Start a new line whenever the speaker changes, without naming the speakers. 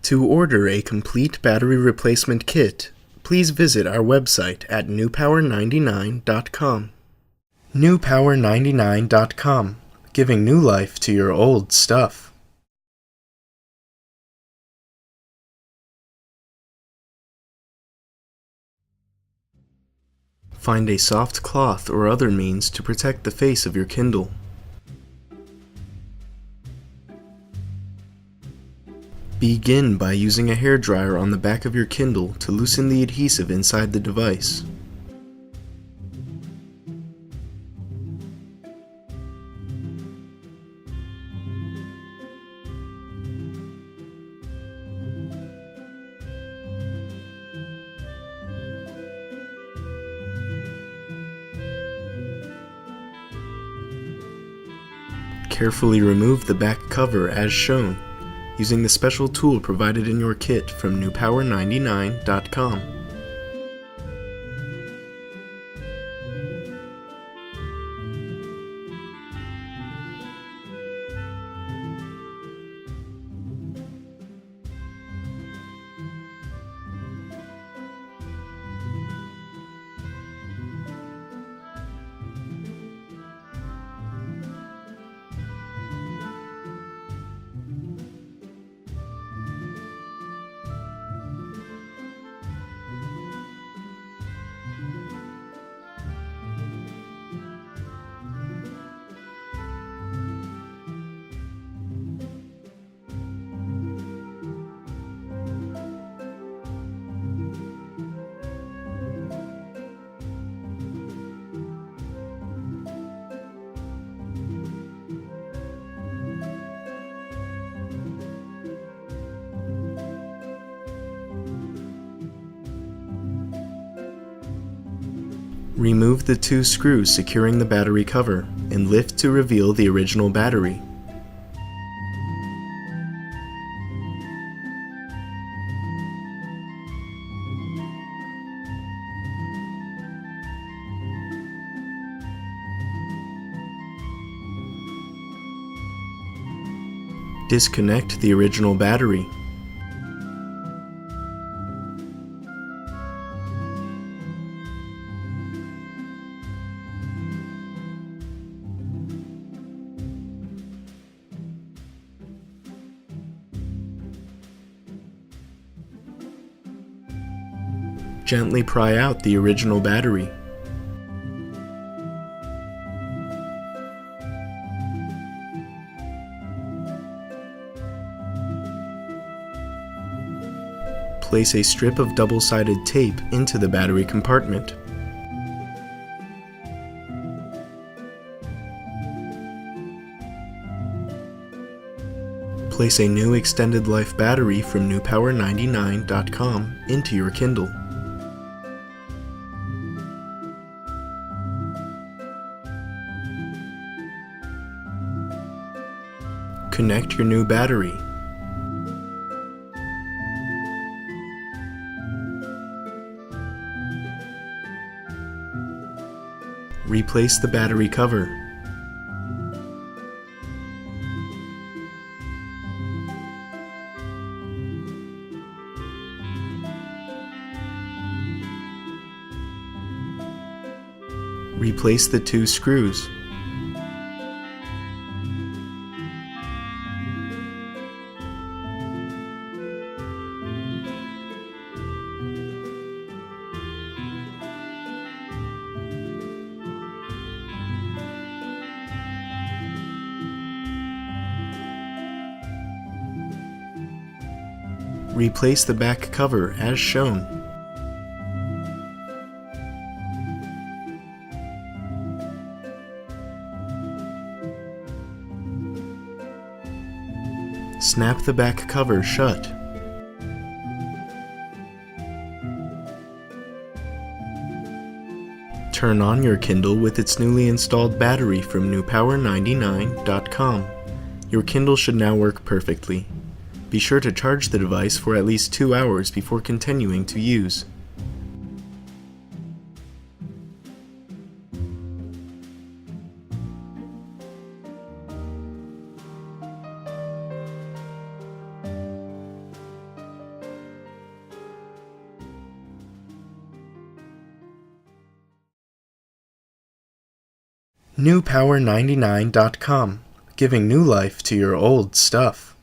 To order a complete battery replacement kit, please visit our website at newpower99.com. newpower99.com, giving new life to your old stuff. Find a soft cloth or other means to protect the face of your Kindle. Begin by using a hairdryer on the back of your Kindle to loosen the adhesive inside the device. Carefully remove the back cover as shown, using the special tool provided in your kit from newpower99.com. Remove the two screws securing the battery cover and lift to reveal the original battery. Disconnect the original battery. Gently pry out the original battery. Place a strip of double-sided tape into the battery compartment. Place a new extended life battery from newpower99.com into your Kindle. Connect your new battery. Replace the battery cover. Replace the two screws. Replace the back cover as shown. Snap the back cover shut. Turn on your Kindle with its newly installed battery from newpower99.com. Your Kindle should now work perfectly. Be sure to charge the device for at least 2 hours before continuing to use. newpower99.com, giving new life to your old stuff.